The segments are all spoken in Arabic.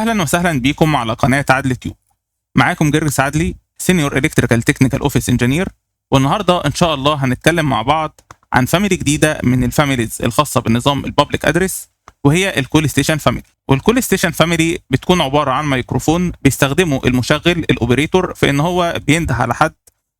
اهلا وسهلا بيكم على قناه عدل تيوب. معاكم جرجس عدلي، سينيور الكتريكال تكنيكال اوفيس انجينير، والنهارده ان شاء الله هنتكلم مع بعض عن فاميلي جديده من الفاميليز الخاصه بالنظام البابليك ادرس، وهي الكول ستيشن فاميلي. والكول ستيشن فاميلي بتكون عباره عن ميكروفون بيستخدمه المشغل الاوبريتور في ان هو بينده على حد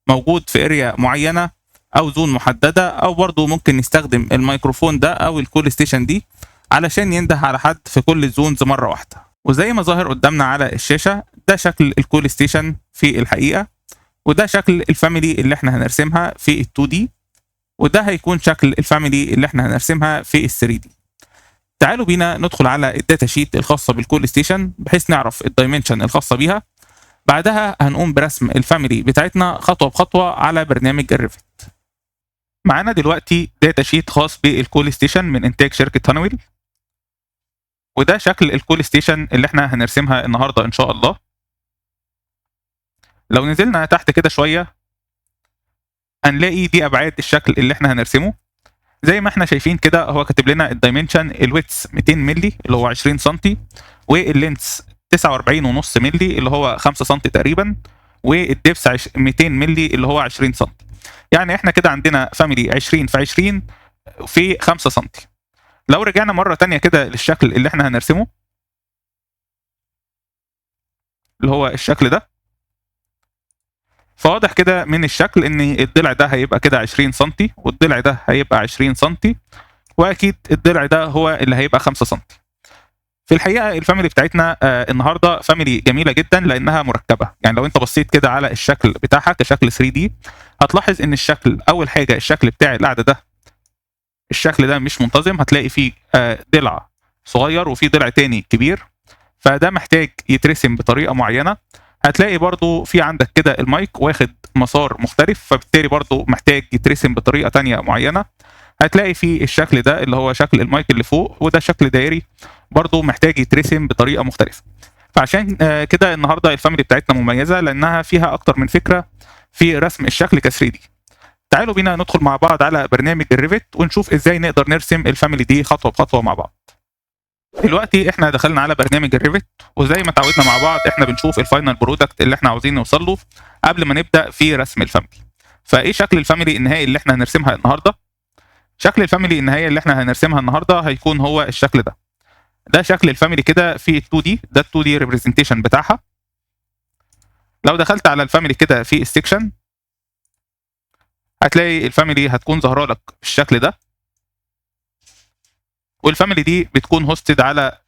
موجود في اريا معينه او زون محدده، او برضه ممكن نستخدم الميكروفون ده او الكول ستيشن دي علشان ينده على حد في كل الزونز مره واحده. وزي ما ظاهر قدامنا على الشاشه، ده شكل الكول ستيشن في الحقيقه، وده شكل الفاميلي اللي احنا هنرسمها في ال 2 دي، وده هيكون شكل الفاميلي اللي احنا هنرسمها في ال 3 دي. تعالوا بينا ندخل على الداتا شيت الخاصه بالكول ستيشن بحيث نعرف الدايمنشن الخاصه بيها. بعدها هنقوم برسم الفاميلي بتاعتنا خطوه بخطوه على برنامج الريفت. معانا دلوقتي داتا شيت خاص بالكول ستيشن من انتاج شركه هانويل، وده شكل الكول ستيشن اللي احنا هنرسمها النهارده ان شاء الله. لو نزلنا تحت كده شويه هنلاقي دي ابعاد الشكل اللي احنا هنرسمه. زي ما احنا شايفين كده، هو كاتب لنا الدايمنشن الويتس 200 مللي اللي هو 20 سم، واللينس 49.5 مللي اللي هو 5 سم تقريبا، والدبس 200 مللي اللي هو 20 سم. يعني احنا كده عندنا فاميلي 20 في 20 في 5 سم. لو رجعنا مره تانية كده للشكل اللي احنا هنرسمه اللي هو الشكل ده، فواضح كده من الشكل ان الضلع ده هيبقى كده 20 سم، والضلع ده هيبقى 20 سم، واكيد الضلع ده هو اللي هيبقى 5 سم. في الحقيقه الفاميلي بتاعتنا النهارده فاميلي جميله جدا لانها مركبه. يعني لو انت بصيت كده على الشكل بتاعها كشكل 3 دي هتلاحظ ان الشكل، اول حاجه الشكل بتاع القاعده ده، الشكل ده مش منتظم، هتلاقي فيه ضلع صغير وفيه ضلع تاني كبير، فده محتاج يترسم بطريقه معينه. هتلاقي برضو في عندك كده المايك واخد مسار مختلف، فبالتالي برضو محتاج يترسم بطريقه تانية معينه. هتلاقي في الشكل ده اللي هو شكل المايك اللي فوق، وده شكل دائري برضو محتاج يترسم بطريقه مختلفه. فعشان كده النهارده الفاميلي بتاعتنا مميزه لانها فيها اكتر من فكره في رسم الشكل ك 3 دي. تعالوا بينا ندخل مع بعض على برنامج الريفت ونشوف ازاي نقدر نرسم الفاميلي دي خطوه بخطوه مع بعض. دلوقتي احنا دخلنا على برنامج الريفت، وزي ما اتعودنا مع بعض احنا بنشوف الفاينل برودكت اللي احنا عاوزين نوصل له قبل ما نبدا في رسم الفاميلي. فايه شكل الفاميلي النهائي اللي احنا هنرسمها النهارده؟ شكل الفاميلي النهائي اللي احنا هنرسمها النهارده هيكون هو الشكل ده. ده شكل الفاميلي كده في 2 دي، ده 2 دي ريبريزنتيشن بتاعها. لو دخلت على الفاميلي كده في السكشن هتلاقي الفاميلي هتكون ظاهره لك بالشكل ده، والفاميلي دي بتكون هوستد على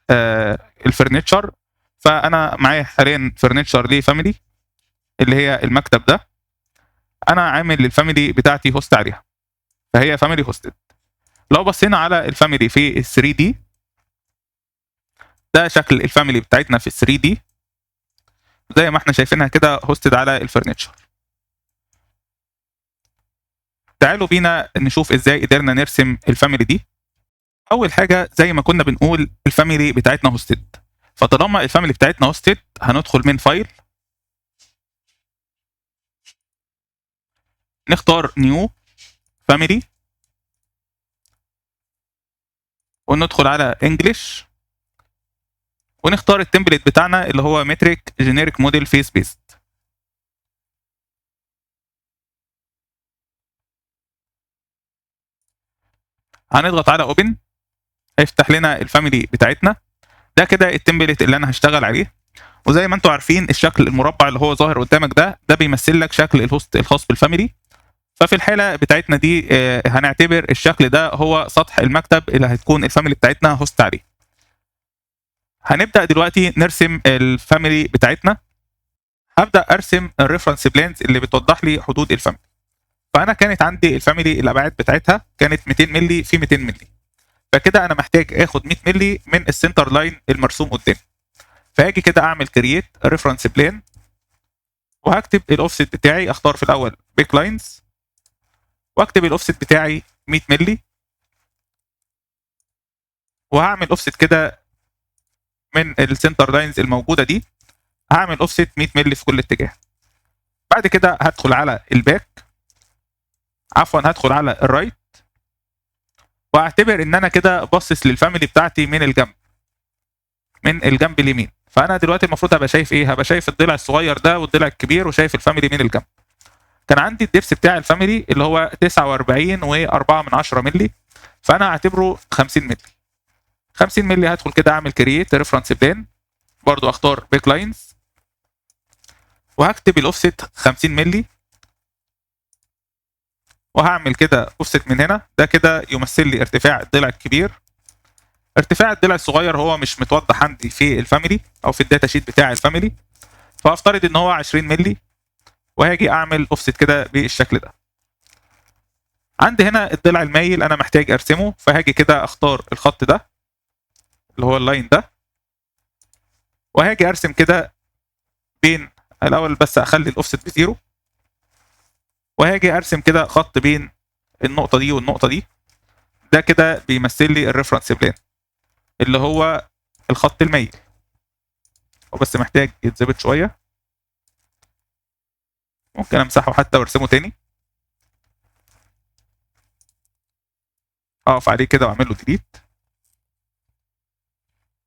الفرنتشر. فانا معايا حاليا فرنتشر ليه فاميلي اللي هي المكتب ده، انا عامل الفاميلي بتاعتي هوست عليها، فهي فاميلي هوستد. لو بصينا على الفاميلي في ال 3 دي، ده شكل الفاميلي بتاعتنا في ال 3 دي زي ما احنا شايفينها كده هوستد على الفرنتشر. تعالوا بينا نشوف ازاي قدرنا نرسم الفاميلي دي. اول حاجه زي ما كنا بنقول الفاميلي بتاعتنا هوستد، فطالما الفاميلي بتاعتنا هوستد هندخل من فايل، نختار نيو فاميلي، وندخل على انجلش، ونختار التمبلت بتاعنا اللي هو متريك جينيريك موديل فيس بيست. هنضغط على اوبن، هيفتح لنا الفاميلي بتاعتنا. ده كده التمبلت اللي انا هشتغل عليه. وزي ما انتم عارفين الشكل المربع اللي هو ظاهر قدامك ده بيمثل لك شكل الهوست الخاص بالفاميلي. ففي الحاله بتاعتنا دي هنعتبر الشكل ده هو سطح المكتب اللي هتكون الفاميلي بتاعتنا هوست عليه. هنبدا دلوقتي نرسم الفاميلي بتاعتنا. هبدا ارسم الريفرنس بلانز اللي بتوضح لي حدود الفاميلي. فانا كانت عندي الفاميلي الابعاد بتاعتها كانت 200 مللي في 200 مللي، فكده انا محتاج اخد 100 مللي من السنتر لاين المرسوم قدامي. فهاجي كده اعمل كرييت ريفرنس بلان، وهكتب الاوفست بتاعي، اختار في الاول بيك لاينز، واكتب الاوفست بتاعي 100 مللي، وهعمل اوفست كده من السنتر لاينز الموجوده دي، هعمل اوفست 100 مللي في كل اتجاه. بعد كده هدخل على الباك، هدخل على الرايت، واعتبر ان انا كده باصص للفاميلي بتاعتي من الجنب اليمين. فانا دلوقتي المفروض هبقى شايف ايه؟ هبقى شايف الضلع الصغير ده والضلع الكبير، وشايف الفاميلي من الجنب. كان عندي الدبس بتاع الفاميلي اللي هو 49.4 مللي، فانا هعتبره 50 مللي. 50 مللي هدخل كده اعمل كرييت ريفرنس بلان، برضو اختار بيك لاينز وهكتب الاوفست 50 مللي، وهعمل كده اوفست من هنا. ده كده يمثل لي ارتفاع الضلع الكبير. ارتفاع الضلع الصغير هو مش متوضح عندي في الفاميلي او في الداتا شيت بتاع الفاميلي، فافترض ان هو 20 مللي، وهاجي اعمل اوفست كده بالشكل ده. عندي هنا الضلع المايل انا محتاج ارسمه، فهاجي كده اختار الخط ده اللي هو اللاين ده، وهاجي ارسم كده بين الاول، بس اخلي الاوفست بزيرو، وهاجي ارسم كده خط بين النقطه دي والنقطه دي. ده كده بيمثل لي الريفرنس بلان اللي هو الخط المايل، وبس محتاج يتظبط شويه. ممكن امسحه حتى وارسمه تاني، اقف عليه كده واعمل له ديليت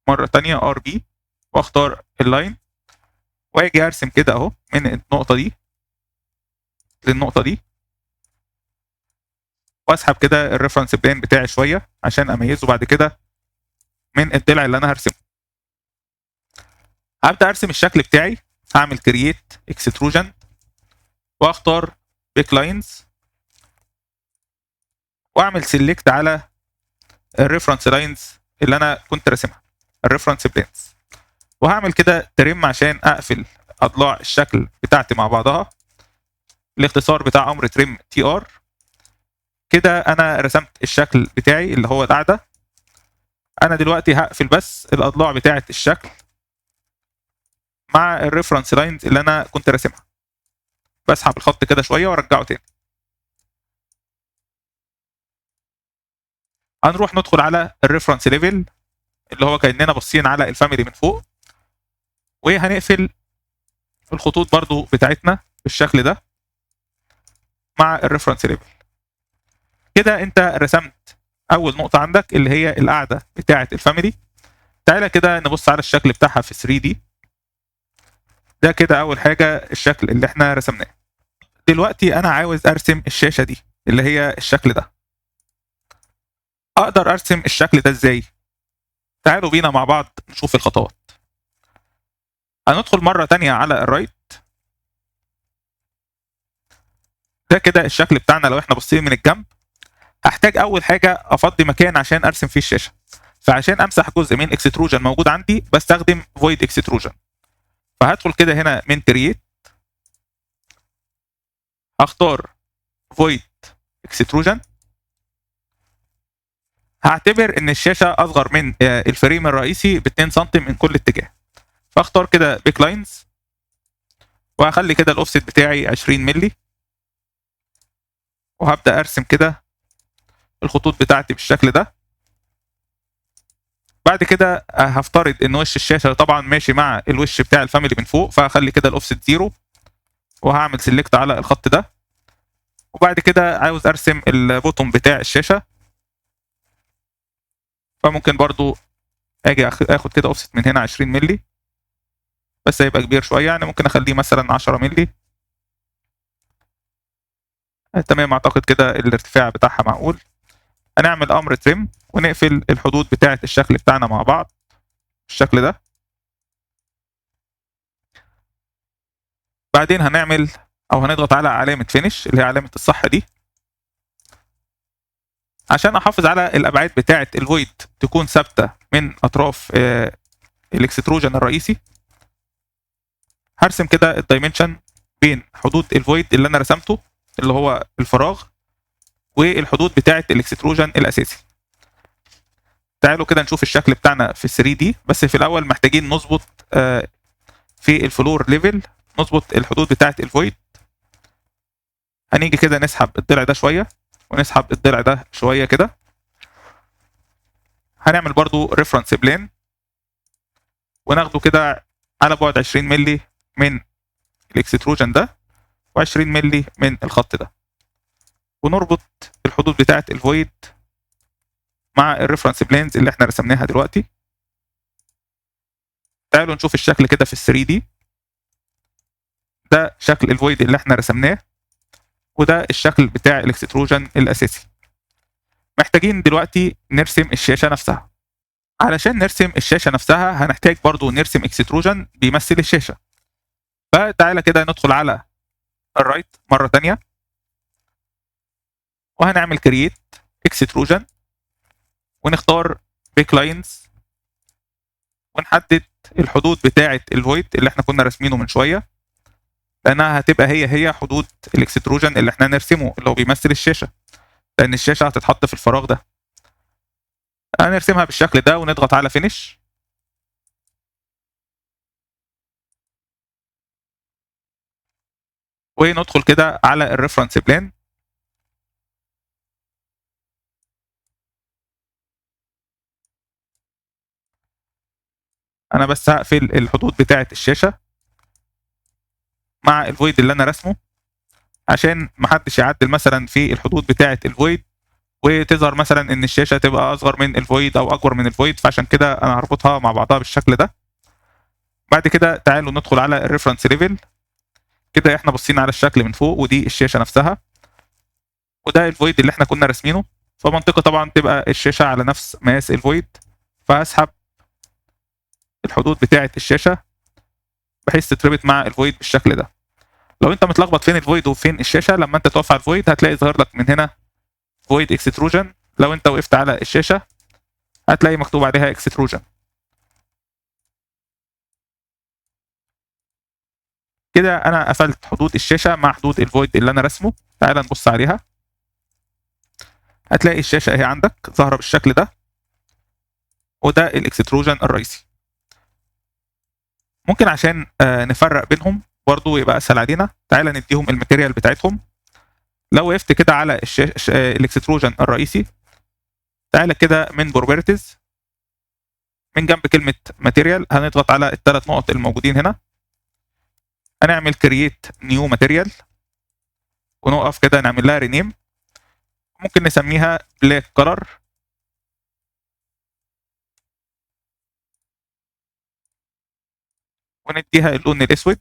مره تانية، ار بي، واختار اللاين، واجي ارسم كده اهو من النقطه دي للنقطه دي، واسحب كده الريفرنس بلان بتاعي شويه عشان اميزه بعد كده من الضلع اللي انا هرسمه. هبدا ارسم الشكل بتاعي، هعمل كرييت اكستروجن واختار بيك لاينز، واعمل سيلكت على الريفرنس لاينز اللي انا كنت راسمها، الريفرنس بلانز، وهعمل كده ترم عشان اقفل اضلاع الشكل بتاعتي مع بعضها. الاختصار بتاع امر ترم تي ار. كده انا رسمت الشكل بتاعي اللي هو القاعده. انا دلوقتي هقفل بس الاضلاع بتاعه الشكل مع الريفرنس لاينز اللي انا كنت راسمها، بسحب الخط كده شويه وارجعه تاني. هنروح ندخل على الريفرنس ليفل اللي هو كاننا باصين على الفاميلي من فوق، وهنقفل الخطوط برضو بتاعتنا بالشكل ده مع الريفرنس ليفل. كده انت رسمت اول نقطه عندك اللي هي القاعده بتاعه الفاميلي. تعالى كده نبص على الشكل بتاعها في 3 دي. ده كده اول حاجه الشكل اللي احنا رسمناه. دلوقتي انا عاوز ارسم الشاشه دي اللي هي الشكل ده. اقدر ارسم الشكل ده ازاي؟ تعالوا بينا مع بعض نشوف الخطوات. هندخل مره تانية على الرايت. ده كده الشكل بتاعنا لو احنا باصين من الجنب. هحتاج اول حاجه افضي مكان عشان ارسم فيه الشاشه، فعشان امسح جزء من اكستروجن موجود عندي بستخدم فويد اكستروجن. فهدخل كده هنا من كرييت، هختار فويد اكستروجن. هعتبر ان الشاشه اصغر من الفريم الرئيسي ب 2 سم من كل اتجاه، فاختار كده بيك لاينز، وهخلي كده الاوفست بتاعي 20 مللي، وهبدا ارسم كده الخطوط بتاعتي بالشكل ده. بعد كده هفترض ان وش الشاشه طبعا ماشي مع الوش بتاع الفاميلي من فوق، فهخلي كده الاوفست 0، وهعمل سيلكت على الخط ده. وبعد كده عاوز ارسم البوتوم بتاع الشاشه، فممكن برضو اجي اخد كده اوفست من هنا 20 مللي، بس هيبقى كبير شويه، يعني ممكن اخليه مثلا 10 مللي. تمام، اعتقد كده الارتفاع بتاعها معقول. هنعمل امر تريم ونقفل الحدود بتاعه الشكل بتاعنا مع بعض بالشكل ده. بعدين هنعمل او هنضغط على علامه فينيش اللي هي علامه الصح دي، عشان احافظ على الابعاد بتاعه الفويد تكون ثابته من اطراف الاكستروجن الرئيسي. هرسم كده الدايمنشن بين حدود الفويد اللي انا رسمته اللي هو الفراغ والحدود بتاعه الاكستروجن الاساسي. تعالوا كده نشوف الشكل بتاعنا في 3 دي، بس في الاول محتاجين نظبط في الفلور ليفل، نظبط الحدود بتاعه الفويد. هنيجي كده نسحب الضلع ده شويه ونسحب الضلع ده شويه كده. هنعمل برضو ريفرنس بلان وناخده كده على بعد 20 مللي من الاكستروجن ده و20 مللي من الخط ده، ونربط الحدود بتاعه الفويد مع الريفرنس بلانز اللي احنا رسمناها دلوقتي. تعالوا نشوف الشكل كده في ال 3 دي. ده شكل الفويد اللي احنا رسمناه، وده الشكل بتاع الاكستروجن الاساسي. محتاجين دلوقتي نرسم الشاشه نفسها. علشان نرسم الشاشه نفسها هنحتاج برضو نرسم اكستروجن بيمثل الشاشه. فتعالى كده ندخل على الرايت مره ثانيه، وهنعمل كرييت اكستروجن، ونختار بيك لاينز، ونحدد الحدود بتاعه الفويد اللي احنا كنا راسمينه من شويه، لانها هتبقى هي حدود الاكستروجن اللي احنا نرسمه اللي هو بيمثل الشاشه، لان الشاشه هتتحط في الفراغ ده. هنرسمها بالشكل ده ونضغط على فينيش. وندخل كده على الريفرنس بلان. انا بس هقفل الحدود بتاعه الشاشه مع الفويد اللي انا رسمه، عشان محدش يعدل مثلا في الحدود بتاعه الفويد وتظهر مثلا ان الشاشه تبقى اصغر من الفويد او اكبر من الفويد، فعشان كده انا هربطها مع بعضها بالشكل ده. بعد كده تعالوا ندخل على الريفرنس ليفل. كده احنا باصين على الشكل من فوق، ودي الشاشه نفسها، وده الفويد اللي احنا كنا راسمينه. فمنطقي طبعا تبقى الشاشه على نفس مقاس الفويد، فهسحب الحدود بتاعه الشاشه بحيث تتربط مع الفويد بالشكل ده. لو انت متلخبط فين الفويد وفين الشاشه، لما انت تقف على الفويد هتلاقي ظهر لك من هنا فويد اكستروجن. لو انت وقفت على الشاشه هتلاقي مكتوب عليها اكستروجن. كده انا قفلت حدود الشاشه مع حدود الفويد اللي انا رسمه. تعال نبص عليها، هتلاقي الشاشه اهي عندك ظاهره بالشكل ده، وده الاكستروجن الرئيسي. ممكن عشان نفرق بينهم برضو يبقى اسهل علينا، تعال نديهم الماتيريال بتاعتهم. لو وقفت كده على الاكستروجن الرئيسي، تعالى كده من بروبرتيز، من جنب كلمه ماتيريال هنضغط على الثلاث نقط الموجودين هنا، هنعمل كرييت نيو ماتيريال، ونقف كده نعمل لها رينيم. ممكن نسميها بلاك كلر، ونديها اللون الاسود،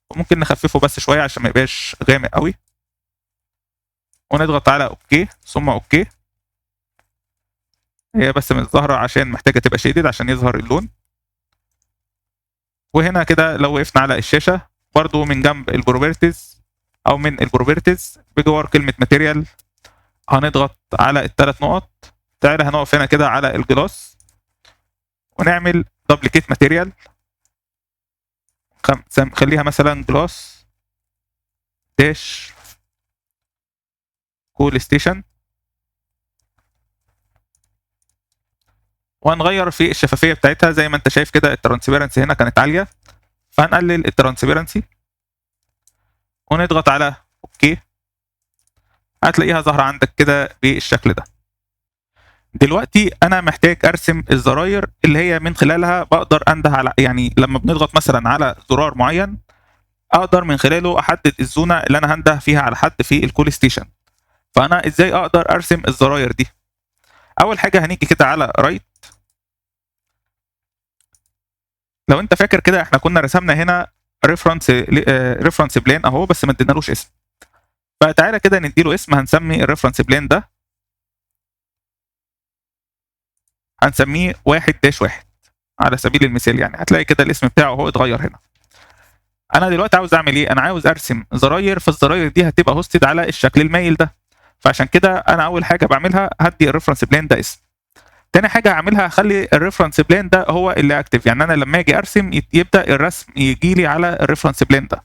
وممكن نخففه بس شويه عشان ما يبقاش غامق قوي، ونضغط على اوكي ثم اوكي. هي بس مش ظاهره عشان محتاجه تبقى شيدد عشان يظهر اللون. وهنا كده لو وقفنا على الشاشه برضو من جنب البروبرتيز او من البروبرتيز بجوار كلمه ماتيريال هنضغط على الثلاث نقط. تعالى هنقف هنا كده على الجلاس، ونعمل دبليكيت ماتيريال، خليها مثلا جلاس داش كول ستيشن، وهنغير في الشفافيه بتاعتها. زي ما انت شايف كده الترانسبيرنسي هنا كانت عاليه، فهنقلل الترانسبيرنسي ونضغط على اوكي. هتلاقيها ظاهره عندك كده بالشكل ده. دلوقتي انا محتاج ارسم الزراير اللي هي من خلالها بقدر انده على، يعني لما بنضغط مثلا على زرار معين اقدر من خلاله احدد الزونه اللي انا هنده فيها على حد في الكول ستيشن. فانا ازاي اقدر ارسم الزراير دي؟ اول حاجه هنيجي كده على رايت. لو انت فاكر كده احنا كنا رسمنا هنا ريفرنس بلان اهو، بس ما ادينالوش اسم. فتعالى كده نديله اسم، هنسمي الريفرنس بلان ده هنسميه 1-1 على سبيل المثال. يعني هتلاقي كده الاسم بتاعه هو اتغير هنا. انا دلوقتي عاوز اعمل ايه؟ انا عاوز ارسم زراير، فالزراير دي هتبقى هوستد على الشكل المايل ده. فعشان كده انا اول حاجه بعملها هدي الريفرنس بلان ده اسم. تاني حاجه هعملها هخلي الريفرنس بلان ده هو اللي اكتف، يعني انا لما اجي ارسم يبدا الرسم يجي لي على الريفرنس بلان ده.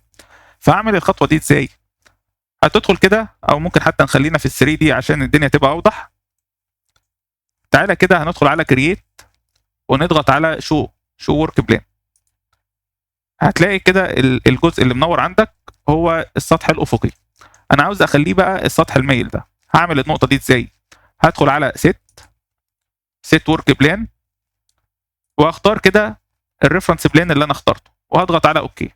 فاعمل الخطوه دي ازاي؟ هتدخل كده، او ممكن حتى نخلينا في ال3 دي عشان الدنيا تبقى اوضح. تعالى كده هندخل على كرييت ونضغط على شو ورك بلان. هتلاقي كده الجزء اللي منور عندك هو السطح الافقي. انا عاوز اخليه بقى السطح المايل ده. هعمل النقطه دي ازاي؟ هدخل على سيت ورك بلان، واختار كده الريفرنس بلان اللي انا اخترته، وهضغط على اوكي.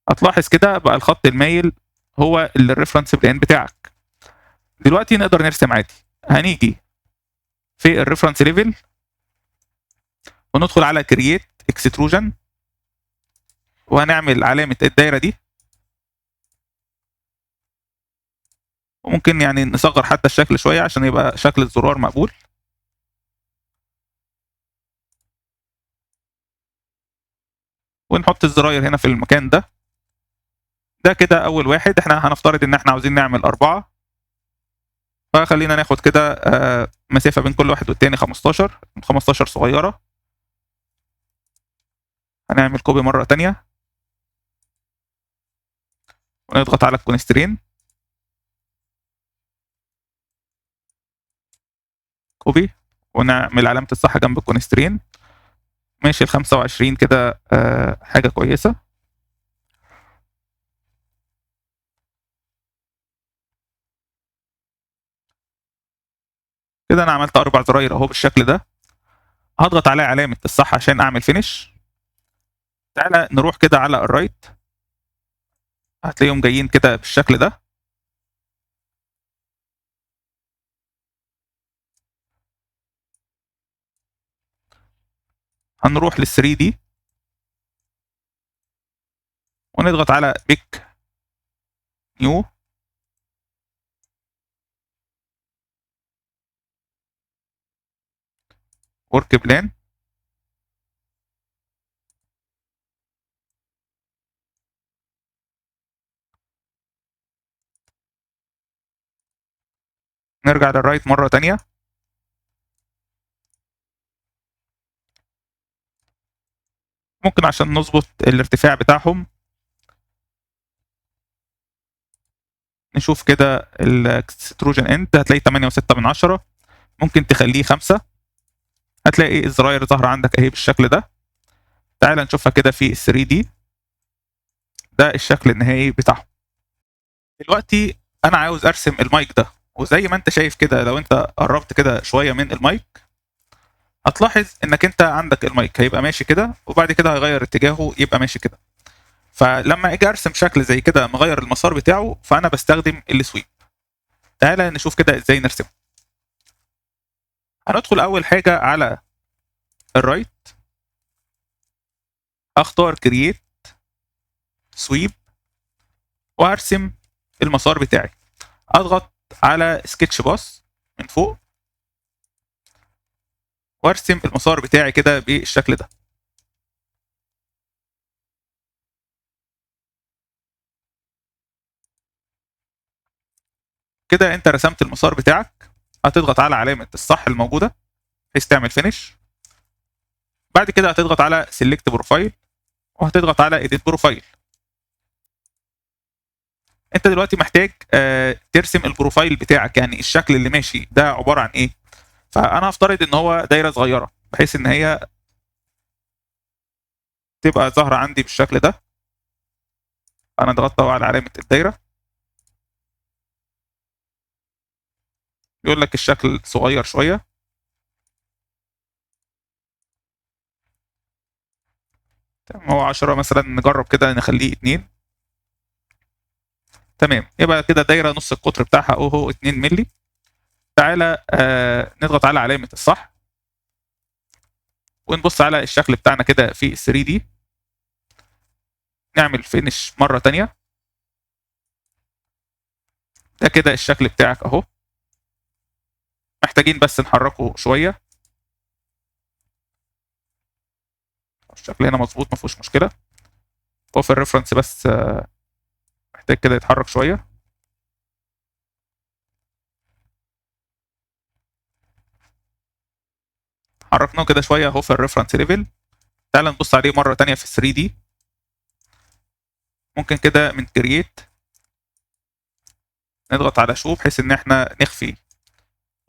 هتلاحظ كده بقى الخط المايل هو الريفرنس بلان بتاعك. دلوقتي نقدر نرسم عادي. هنيجي في الريفرنس ليفل وندخل على كرييت اكستروجن وهنعمل علامه الدايره دي، وممكن يعني نصغر حتى الشكل شويه عشان يبقى شكل الزرار مقبول. ونحط الزراير هنا في المكان ده. ده كده اول واحد. احنا هنفترض ان احنا عاوزين نعمل 4، فخلينا ناخد كده مسافه بين كل واحد والتاني 15 صغيره. هنعمل كوبي مره تانية ونضغط على الكونسترين، كوبي، ونعمل علامه الصح جنب الكونسترين. ماشي، ال 25 كده حاجه كويسه. كده انا عملت 4 زراير اهو بالشكل ده. هضغط على علامه الصح عشان اعمل فينش. تعالى نروح كده على الرايت، هتلاقيهم جايين كده بالشكل ده. هنروح لل 3 دي ونضغط على بيك نيو، ورك بلان. نرجع للرايت مره تانية. ممكن عشان نظبط الارتفاع بتاعهم نشوف كده الاكستروجن اند، هتلاقي 8.6، ممكن تخليه 5. هتلاقي الزراير ظاهره عندك اهي بالشكل ده. تعال نشوفها كده في ال 3 دي. ده الشكل النهائي بتاعهم. دلوقتي انا عاوز ارسم المايك ده، وزي ما انت شايف كده لو انت قربت كده شويه من المايك هتلاحظ انك انت عندك المايك هيبقى ماشي كده، وبعد كده هيغير اتجاهه يبقى ماشي كده. فلما اجي ارسم شكل زي كده مغير المسار بتاعه فانا بستخدم السويب. تعالى نشوف كده ازاي نرسمه. هندخل اول حاجه على الرايت، اختار كرييت سويب وهرسم المسار بتاعي. اضغط على سكتش باص من فوق وارسم المسار بتاعي كده بالشكل ده. كده انت رسمت المسار بتاعك. هتضغط على علامه الصح الموجوده بحيث تعمل فينش. بعد كده هتضغط على سيلكت بروفايل وهتضغط على ايديت بروفايل. انت دلوقتي محتاج ترسم البروفايل بتاعك، يعني الشكل اللي ماشي ده عباره عن ايه. فانا هفترض ان هو دايره صغيره بحيث ان هي تبقى ظاهره عندي بالشكل ده. انا ضغطت على علامه الدايره، يقول لك الشكل صغير شويه. تمام، هو 10 مثلا، نجرب كده نخليه 2. تمام، يبقى كده دايره نص القطر بتاعها هو 2 مللي. تعالى نضغط على علامه الصح ونبص على الشكل بتاعنا كده في 3 دي. نعمل فينش مره ثانيه. ده كده الشكل بتاعك اهو. محتاجين بس نحركه شويه. الشكل هنا مظبوط ما فيهوش مشكله. هو في الريفرنس بس محتاج كده يتحرك شويه. حركناه كده شويه اهو في الريفرنس ليفل. تعال نبص عليه مره ثانيه في 3 دي. ممكن كده من كرييت نضغط على شو بحيث ان احنا نخفي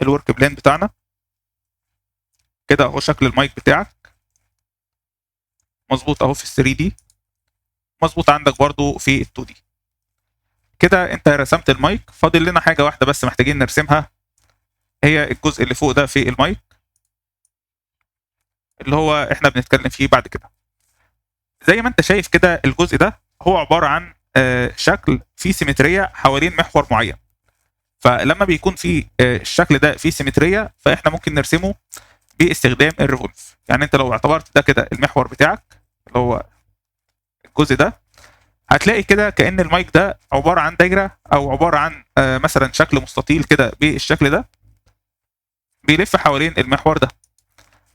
الورك بلان بتاعنا. كده اهو شكل المايك بتاعك مظبوط اهو في ال 3 دي، مظبوط عندك برضو في ال 2 دي. كده انت رسمت المايك. فاضل لنا حاجه واحده بس محتاجين نرسمها، هي الجزء اللي فوق ده في المايك اللي هو احنا بنتكلم فيه بعد كده. زي ما انت شايف كده الجزء ده هو عباره عن شكل فيه سيمتريه حوالين محور معين. فلما بيكون في الشكل ده فيه سيمتريه فاحنا ممكن نرسمه باستخدام الريفولف. يعني انت لو اعتبرت ده كده المحور بتاعك اللي هو الجزء ده، هتلاقي كده كأن المايك ده عبارة عن دايرة او عبارة عن مثلا شكل مستطيل كده بالشكل ده بيلف حوالين المحور ده.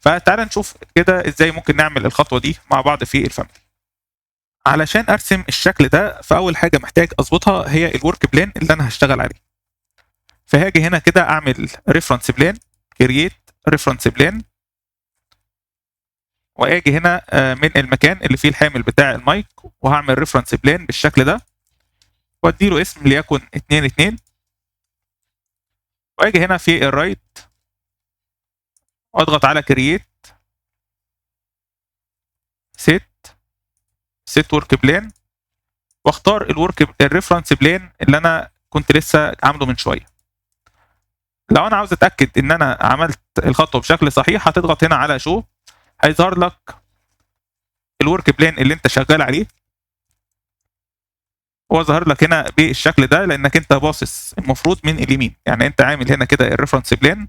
فتعالى نشوف كده ازاي ممكن نعمل الخطوة دي مع بعض في الفاميلي. علشان ارسم الشكل ده، فاول حاجة محتاج اظبطها هي الورك بلان اللي انا هشتغل عليه. فهاجي هنا كده اعمل ريفرنس بلان، كرييت ريفرنس بلان، واجي هنا من المكان اللي فيه الحامل بتاع المايك وهعمل ريفرنس بلان بالشكل ده وادي له اسم ليكن 2 2، واجي هنا في الرايت واضغط على كرييت سيت ورك بلان، واختار الريفرنس بلان اللي انا كنت لسه عامله من شويه. لو انا عاوز اتاكد ان انا عملت الخطوه بشكل صحيح، هتضغط هنا على شو، هيظهر لك الورك بلان اللي انت شغال عليه، هو ظهر لك هنا بالشكل ده لانك انت باصص المفروض من اليمين. يعني انت عامل هنا كده الريفرنس بلان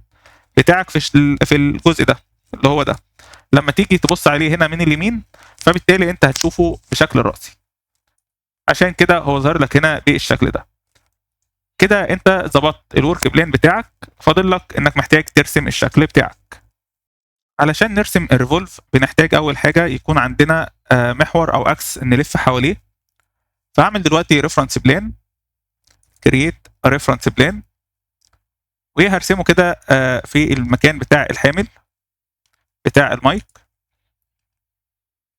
بتاعك في الجزء ده اللي هو ده، لما تيجي تبص عليه هنا من اليمين فبالتالي انت هتشوفه بشكل راسي، عشان كده هو ظهر لك هنا بالشكل ده. كده انت ظبطت الورك بلان بتاعك، فاضل لك انك محتاج ترسم الشكل بتاعك. علشان نرسم الريفولف بنحتاج اول حاجه يكون عندنا محور او اكس نلف حواليه. فهعمل دلوقتي ريفرنس بلان، كرييت ريفرنس بلان، وهرسمه كده في المكان بتاع الحامل بتاع المايك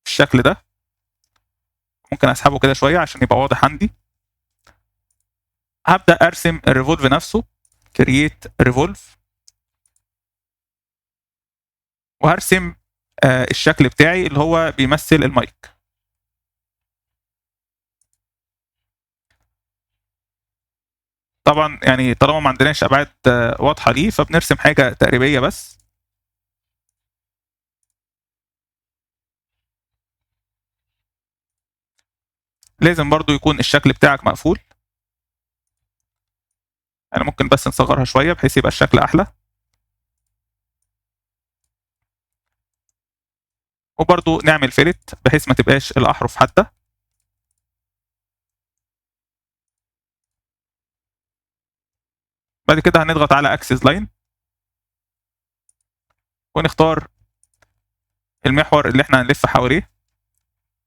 بالشكل ده. ممكن اسحبه كده شويه عشان يبقى واضح عندي. هبدا ارسم الريفولف نفسه، كرييت ريفولف، وهرسم الشكل بتاعي اللي هو بيمثل المايك. طبعا يعني طالما ما عندناش ابعاد واضحه ليه، فبنرسم حاجه تقريبيه بس. لازم برضو يكون الشكل بتاعك مقفول. يعني ممكن بس نصغرها شويه بحيث يبقى الشكل احلى. وبرضو نعمل فيلت بحيث ما تبقاش الاحرف حاده. بعد كده هنضغط على اكسس لاين ونختار المحور اللي احنا هنلف حواليه،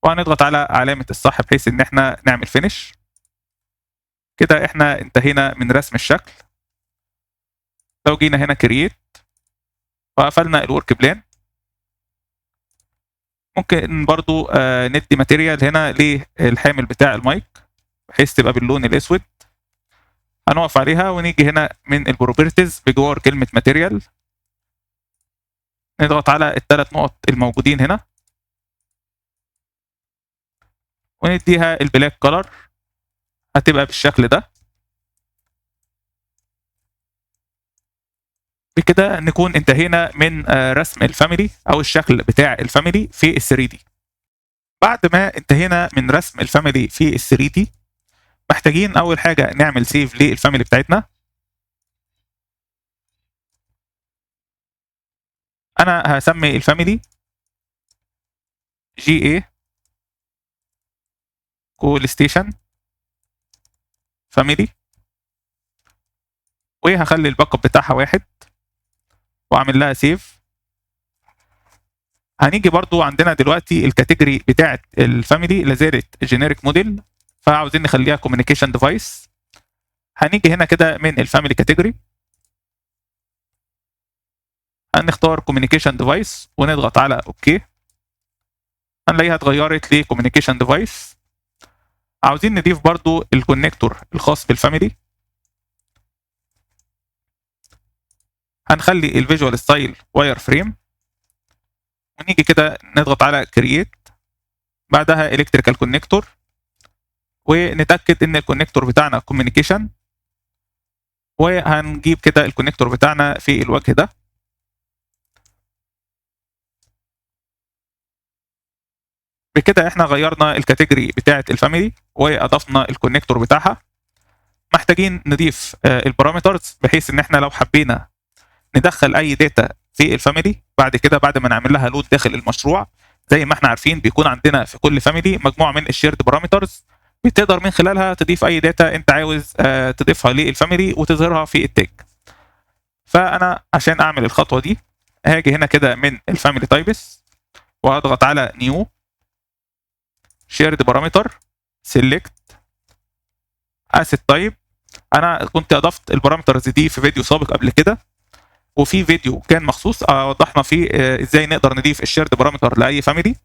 وهنضغط على علامه الصح بحيث ان احنا نعمل فينش. كده احنا انتهينا من رسم الشكل. لو جينا هنا كرييت وقفلنا الورك بلان، ممكن برضو ندي ماتيريال هنا للحامل بتاع المايك بحيث تبقى باللون الاسود. هنقف عليها ونيجي هنا من البروبرتيز بجوار كلمه ماتيريال، نضغط على الثلاث نقط الموجودين هنا ونديها البلاك كلر، هتبقى بالشكل ده. بكده نكون انتهينا من رسم الفاميلي او الشكل بتاع الفاميلي في ال 3 دي. بعد ما انتهينا من رسم الفاميلي في ال 3 دي، محتاجين اول حاجه نعمل سيف للفاميلي بتاعتنا. انا هسمي الفاميلي جي اي كول ستيشن فاميلي، وهخلي الباك اب بتاعها 1 واعمل لها سيف. هنيجي برضو عندنا دلوقتي الكاتيجوري بتاعه الفاميلي لازالت جينيريك موديل، فعاوزين نخليها كوميونيكيشن ديفايس. هنيجي هنا كده من الفاميلي كاتيجوري، هنختار كوميونيكيشن ديفايس ونضغط على اوكي. هنلاقيها اتغيرت لكوميونيكيشن ديفايس. عاوزين نضيف برضو الكونكتور الخاص بالفاميلي. هنخلي الفيجوال ستايل واير فريم، ونيجي كده نضغط على كرييت، بعدها الكتريكال كونكتور، ونتاكد ان الكونكتور بتاعنا كوميونيكيشن، وهنجيب كده الكونكتور بتاعنا في الوجه ده. بكده احنا غيرنا الكاتيجوري بتاعه الفاميلي واضفنا الكونكتور بتاعها. محتاجين نضيف البارامترز بحيث ان احنا لو حبينا ندخل اي داتا في الفاميلي. بعد كده بعد ما نعمل لها لود داخل المشروع، زي ما احنا عارفين بيكون عندنا في كل فاميلي مجموعه من الشيرد بارامترز بتقدر من خلالها تضيف اي داتا انت عاوز تضيفها للفاميلي وتظهرها في التاج. فانا عشان اعمل الخطوه دي هاجي هنا كده من الفاميلي تايبس وهضغط على نيو شيرد بارامتر سيلكت اسيت تايب. انا كنت اضفت البارامترز دي في فيديو سابق قبل كده، وفي فيديو كان مخصوص وضحنا فيه ازاي نقدر نضيف الشيرد بارامتر لاي فاميلي.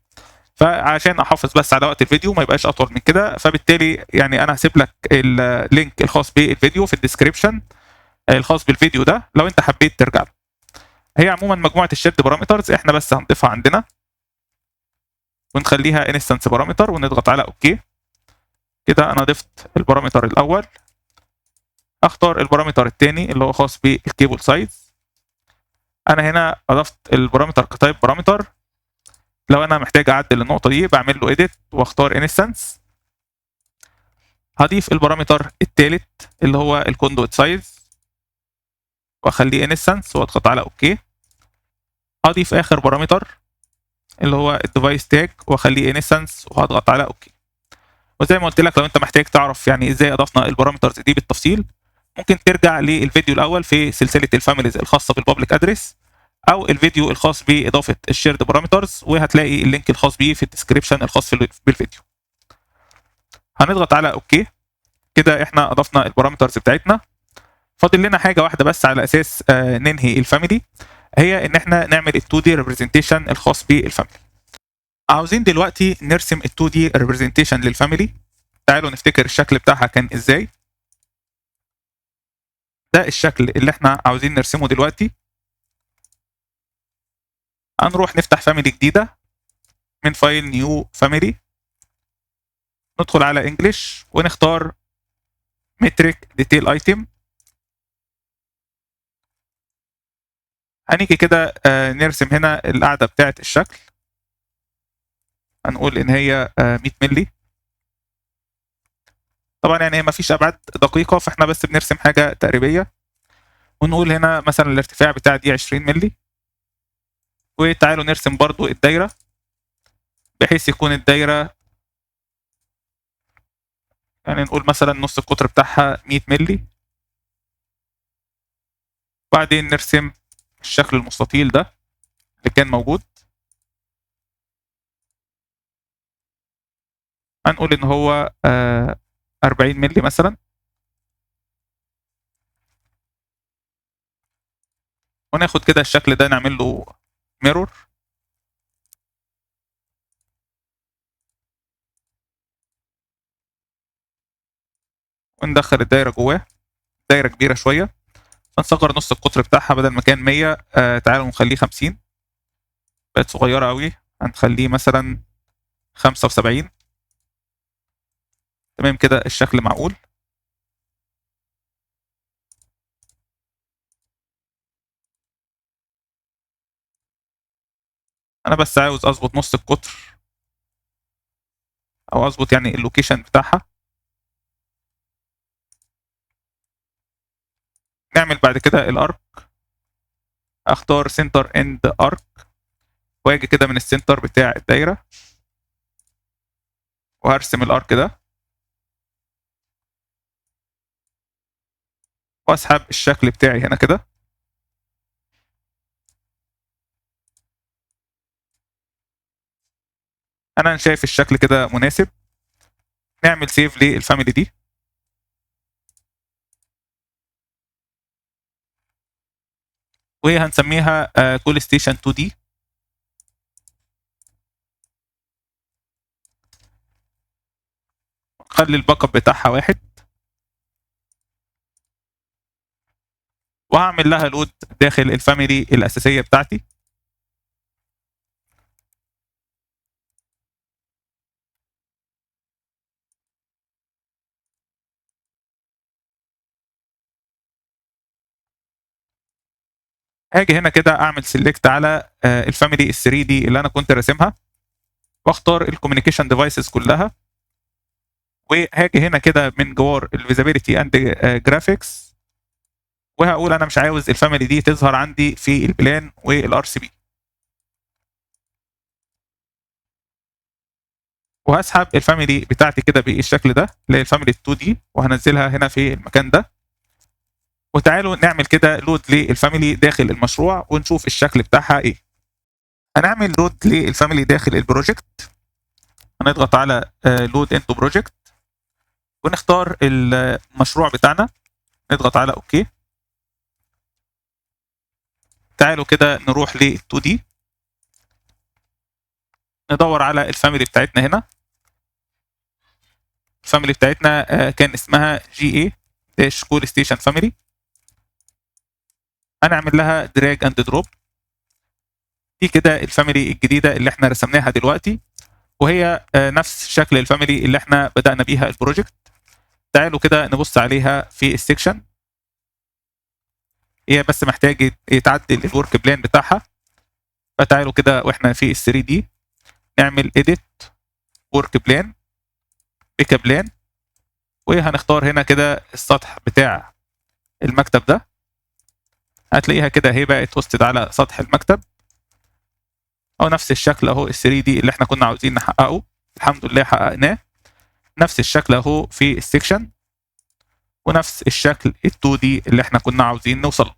فعشان احافظ بس على وقت الفيديو ما يبقاش اطول من كده، فبالتالي يعني انا هسيب لك اللينك الخاص بالفيديو في الديسكريبشن الخاص بالفيديو ده لو انت حبيت ترجع له. هي عموما مجموعه الشيرد بارامترز احنا بس هنضيفها عندنا ونخليها انستنس بارامتر ونضغط على اوكي. كده انا ضفت البارامتر الاول، اختار البارامتر الثاني اللي هو خاص بالكيبل سايز. انا هنا اضفت البارامتر كتايب بارامتر، لو انا محتاج اعدل النقطه دي بعمل له اديت واختار انستنس. هضيف البارامتر الثالث اللي هو الكوندويت سايز واخليه انستنس واضغط على اوكي. هضيف اخر بارامتر اللي هو الديفايس تاج واخليه انستنس وهضغط على اوكي. وزي ما قلت لك لو انت محتاج تعرف يعني ازاي اضفنا البارامترز دي بالتفصيل، ممكن ترجع للفيديو الاول في سلسله الفاميليز الخاصه بالبابليك ادرس، او الفيديو الخاص باضافه الشيرد بارامترز، وهتلاقي اللينك الخاص بيه في الديسكريبشن الخاص بالفيديو. هنضغط على اوكي. كده احنا اضفنا البارامترز بتاعتنا. فاضل لنا حاجه واحده بس على اساس ننهي الفاميلي، هي ان احنا نعمل ال 2 دي ريبريزنتيشن الخاص بالفاميلي. عاوزين دلوقتي نرسم ال 2 دي ريبريزنتيشن للفاميلي. تعالوا نفتكر الشكل بتاعها كان ازاي. ده الشكل اللي احنا عاوزين نرسمه دلوقتي. هنروح نفتح فاميلي جديده من فايل نيو فاميلي، ندخل على انجلش ونختار متريك ديتيل ايتم. هنيجي كده نرسم هنا القاعده بتاعه الشكل. هنقول ان هي 100 مللي. طبعا يعني هي ما فيش ابعاد دقيقه، فاحنا بس بنرسم حاجه تقريبيه. ونقول هنا مثلا الارتفاع بتاع دي 20 مللي. وتعالوا نرسم برضو الدايره بحيث يكون الدايره يعني نقول مثلا نص القطر بتاعها 100 مللي. وبعدين نرسم الشكل المستطيل ده اللي كان موجود. هنقول ان هو 40 مللي مثلا. وناخد كده الشكل ده نعمل له ميرور. وندخل الدايره جواه. دايره كبيره شويه، هنصغر نص القطر بتاعها بدل ما كان 100 تعالوا نخليه 50. بقت صغيره قوي، هنخليه مثلا 75. تمام كده الشكل معقول. انا بس عاوز اظبط نص القطر او اظبط يعني اللوكيشن بتاعها. نعمل بعد كده الارك. اختار سنتر اند ارك واجي كده من السنتر بتاع الدايره وهرسم الارك ده واسحب الشكل بتاعي هنا كده. انا شايف الشكل كده مناسب. نعمل سيف للفاميلي دي. وهنسميها كول ستيشن 2 دي. خلي الباك اب بتاعها 1. وهعمل لها لود داخل الفاميلي الاساسيه بتاعتي. هاجي هنا كده اعمل سيلكت على الفاميلي ال 3 دي اللي انا كنت راسمها، واختار الكوميونيكيشن ديفايسز كلها. وهاجي هنا كده من جوار الفيزابيلتي اند جرافيكس وهقول انا مش عاوز الفاميلي دي تظهر عندي في البلان والار سي بي، وهسحب الفاميلي بتاعتي كده بالشكل ده اللي هي الفاميلي 2 دي، وهنزلها هنا في المكان ده. وتعالوا نعمل كده لود للفاميلي داخل المشروع ونشوف الشكل بتاعها ايه. هنعمل لود للفاميلي داخل البروجكت، هنضغط على لود انتو بروجكت ونختار المشروع بتاعنا، نضغط على اوكي. تعالوا كده نروح لل 2 دي، ندور على الفاميلي بتاعتنا هنا. الفاميلي بتاعتنا كان اسمها جي اي داش كول ستيشن فاميلي. هنعمل لها دراج اند دروب. دي كده الفاميلي الجديده اللي احنا رسمناها دلوقتي، وهي نفس شكل الفاميلي اللي احنا بدأنا بيها البروجكت. تعالوا كده نبص عليها في السكشن، هي بس محتاج يتعدل الورك بلان بتاعها. فتعالوا كده واحنا في ال 3 دي نعمل edit work plan pick plan، وهنختار هنا كده السطح بتاع المكتب ده. هتلاقيها كده هي بقت هوستد على سطح المكتب، او نفس الشكل اهو ال 3 دي اللي احنا كنا عاوزين نحققه، الحمد لله حققناه. نفس الشكل اهو في السكشن، ونفس الشكل ال 2 دي اللي احنا كنا عاوزين نوصل.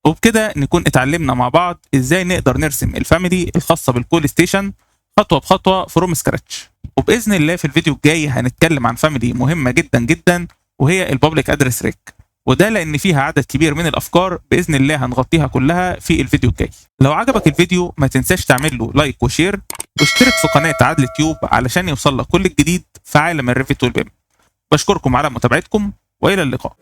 وبكده نكون اتعلمنا مع بعض ازاي نقدر نرسم الفاميلي الخاصه بالكول ستيشن خطوه بخطوه فروم سكراتش. وباذن الله في الفيديو الجاي هنتكلم عن فاميلي مهمه جدا جدا، وهي البابليك ادرس ريك، وده لان فيها عدد كبير من الافكار باذن الله هنغطيها كلها في الفيديو الجاي. لو عجبك الفيديو ما تنساش تعمل له لايك وشير، واشترك في قناه عدل تيوب علشان يوصل لك كل الجديد في عالم الريفت والبيم. بشكركم على متابعتكم والى اللقاء.